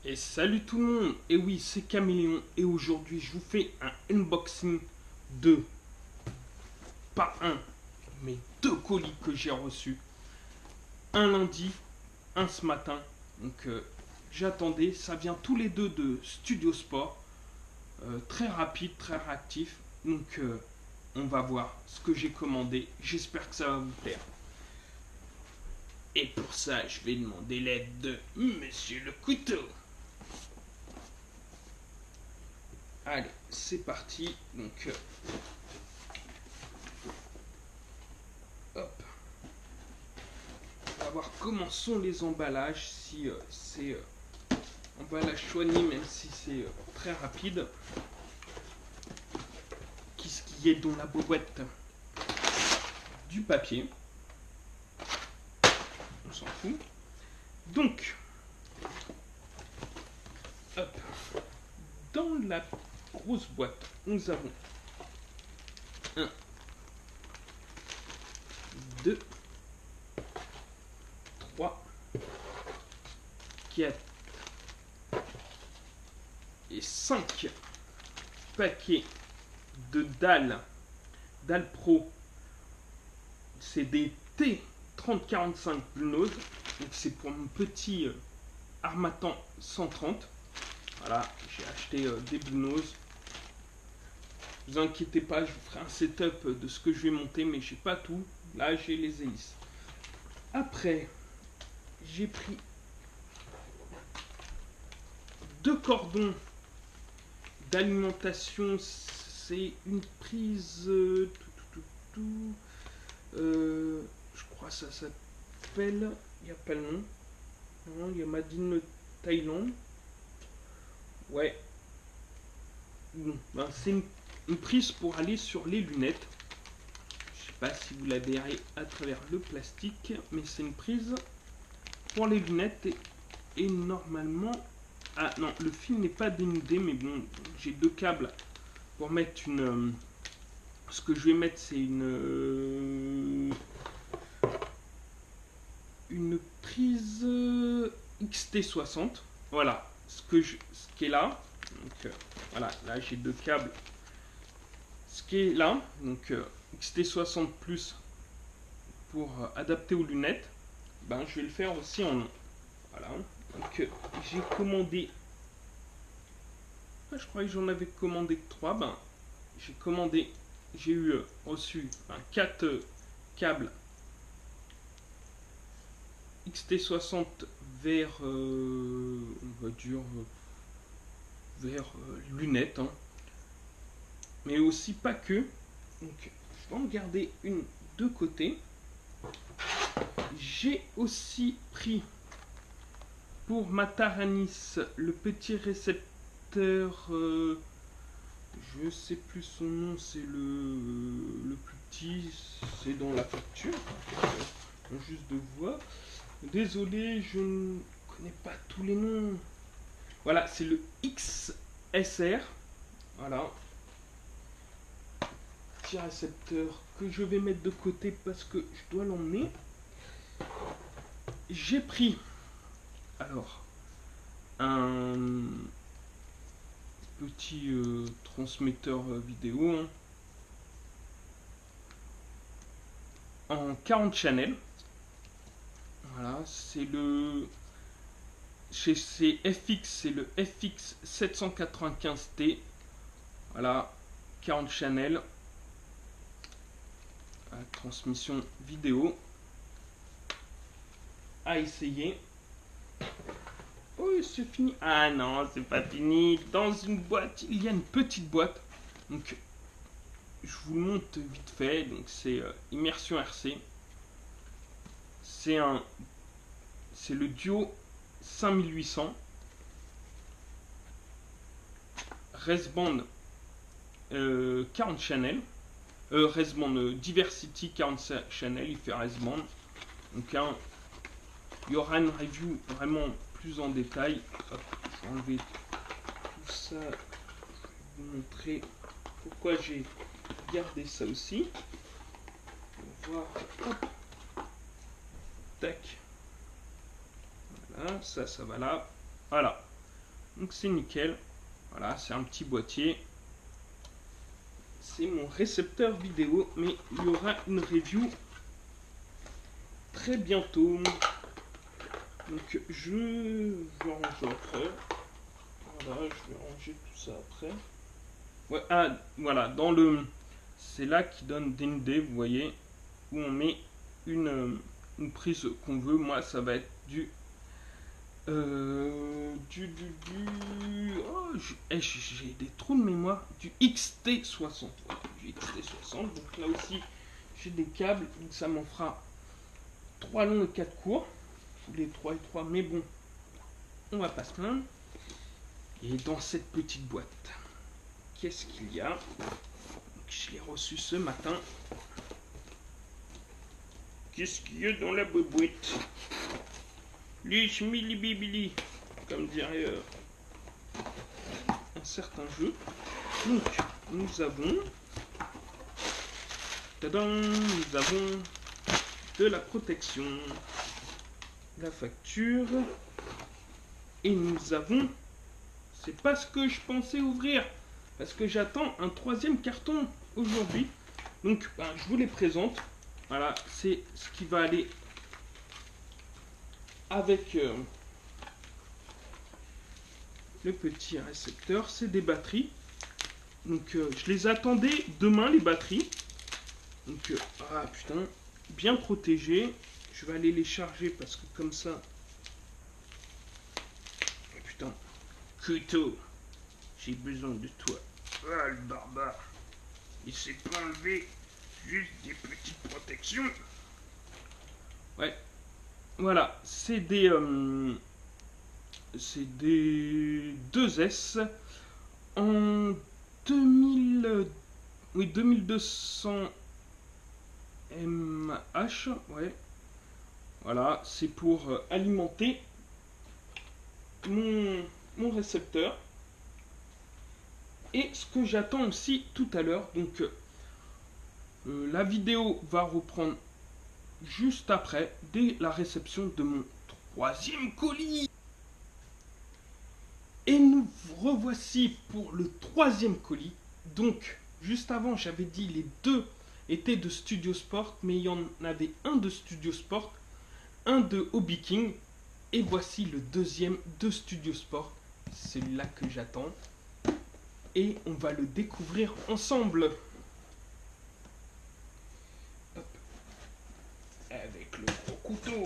Et salut tout le monde, et oui c'est Caméléon et aujourd'hui je vous fais un unboxing de, pas un, mais deux colis que j'ai reçus. Un lundi, un ce matin, donc j'attendais, ça vient tous les deux de Studio Sport, très rapide, très réactif, donc on va voir ce que j'ai commandé, j'espère que ça va vous plaire. Et pour ça je vais demander l'aide de Monsieur le Couteau. Allez, c'est parti. Donc, hop. On va voir comment sont les emballages. Si c'est emballage soigné, même si c'est très rapide. Qu'est-ce qu'il y a dans la boîte? Du papier. On s'en fout. Donc, hop. Dans la grosse boîte, nous avons 1, 2, 3, 4 et 5 paquets de dalles Pro. C'est des T3045 Bluenose. Donc c'est pour mon petit Harmattan 130. Voilà, j'ai acheté des Bluenose. Ne vous inquiétez pas, je vous ferai un setup de ce que je vais monter, mais j'ai pas tout. Là, j'ai les hélices. Après, j'ai pris 2 cordons d'alimentation. C'est une prise. Je crois que ça s'appelle. Il n'y a pas le nom. Non, il y a Made in Thaïlande. Ouais. Bon, ben, c'est une prise pour aller sur les lunettes. Je sais pas si vous la verrez à travers le plastique, mais c'est une prise pour les lunettes et normalement. Ah non, le fil n'est pas dénudé, mais bon, j'ai 2 câbles pour mettre une. Ce que je vais mettre, c'est une prise XT60. Voilà, ce qui est là. Donc voilà, là j'ai 2 câbles. Ce qui est là, donc XT60 plus pour adapter aux lunettes. Ben je vais le faire aussi en long. Voilà. Donc j'ai commandé. Je croyais que j'en avais commandé que 3. Ben j'ai eu reçu 4 câbles XT60 vers on va dire vers lunettes, hein. Mais aussi pas que. Donc je vais en garder une de côté. J'ai aussi pris pour ma Taranis le petit récepteur, je sais plus son nom, c'est le plus petit, c'est dans la facture, juste de voir. Désolé, je ne connais pas tous les noms. Voilà, c'est le XSR. Voilà. Petit récepteur que je vais mettre de côté parce que je dois l'emmener. J'ai pris alors un petit transmetteur vidéo, hein, en 40 channels. Voilà, c'est le chez FX, c'est le FX 795T. Voilà, 40 channels. Transmission vidéo à essayer. Oh, c'est fini. Ah non, c'est pas fini. Dans une boîte, il y a une petite boîte. Donc, je vous le montre vite fait. Donc, c'est Immersion RC. C'est le Duo 5800. Resband 40 channels. Resband Diversity 40 channels. Il fait Resband. Donc, il y aura une review vraiment plus en détail. Hop, je vais enlever tout ça. Je vais vous montrer pourquoi j'ai gardé ça aussi. On va voir. Hop. Tac. Voilà, ça va là. Voilà. Donc c'est nickel. Voilà, c'est un petit boîtier. C'est mon récepteur vidéo, mais il y aura une review très bientôt. Donc je range après. Voilà, je vais ranger tout ça après. Ouais, ah, voilà, dans le... C'est là qui donne une idée, vous voyez, où on met une prise qu'on veut. Moi, ça va être du... Oh, j'ai des trous de mémoire. Du XT60. Voilà, du XT60. Donc là aussi, j'ai des câbles. Donc ça m'en fera 3 longs et 4 courts. Les 3 et 3, mais bon, on va pas se plaindre. Et dans cette petite boîte, qu'est-ce qu'il y a? Donc, je l'ai reçu ce matin. Qu'est-ce qu'il y a dans la boîte? Les schmilibibili, comme dirait un certain jeu. Donc, nous avons... Tadam, nous avons de la protection, la facture, et nous avons... C'est pas ce que je pensais ouvrir, parce que j'attends un 3e carton aujourd'hui. Donc, je vous les présente. Voilà, c'est ce qui va aller avec le petit récepteur. C'est des batteries. Donc, je les attendais demain, les batteries. Donc, ah putain, bien protégées. Je vais aller les charger parce que comme ça... Putain, couteau, j'ai besoin de toi. Ah, le barbare. Il s'est pas enlevé juste des petites protections. Ouais. Voilà, c'est des 2S en 2000, oui, 2200 mH, ouais. Voilà, c'est pour alimenter mon récepteur. Et ce que j'attends aussi tout à l'heure, donc la vidéo va reprendre juste après, dès la réception de mon 3e colis. Et nous revoici pour le 3e colis. Donc, juste avant, j'avais dit les 2 étaient de Studio Sport, mais il y en avait un de Studio Sport, un de Hobby King, et voici le 2e de Studio Sport, celui-là que j'attends. Et on va le découvrir ensemble. Hop. Avec le gros couteau.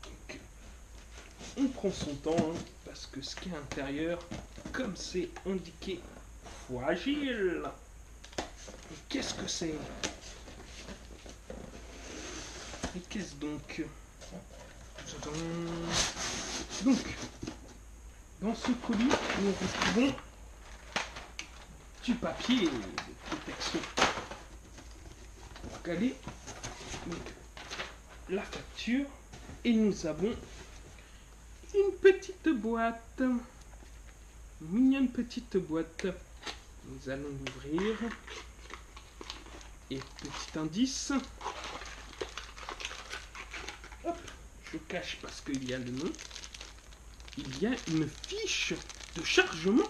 Donc, on prend son temps, hein, parce que ce qui est à l'intérieur, comme c'est indiqué, fragile. Qu'est-ce que c'est? Et qu'est-ce donc? Donc, dans ce colis, nous retrouvons du papier de protection pour caler la facture. Et nous avons une petite boîte, une mignonne petite boîte. Nous allons l'ouvrir. Et petit indice. Hop, je cache parce qu'il y a le nom. Il y a une fiche de chargement.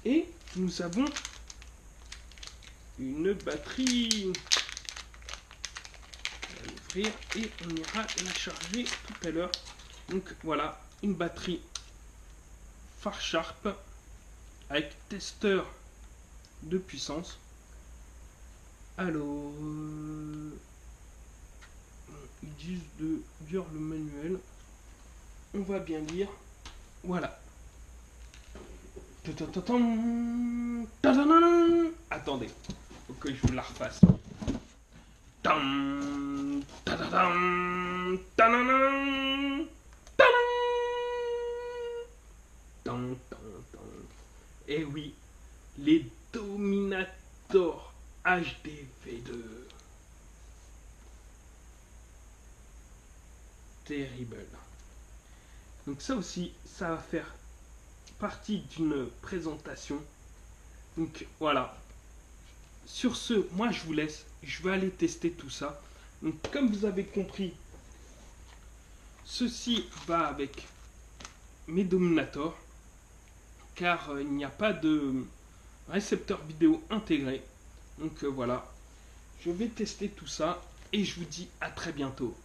Et nous avons une batterie. On va l'ouvrir et on ira la charger tout à l'heure. Donc voilà, une batterie Far Sharp avec testeur de puissance. Alors, ils disent de lire le manuel. On va bien lire. Voilà. Attendez, faut que je vous la refasse. Et oui, les Dominator HD V2. Terrible. Donc ça aussi, ça va faire partie d'une présentation. Donc voilà. Sur ce, moi je vous laisse. Je vais aller tester tout ça. Donc, comme vous avez compris, ceci va avec mes Dominators, car il n'y a pas de récepteur vidéo intégré. Donc voilà, je vais tester tout ça et je vous dis à très bientôt.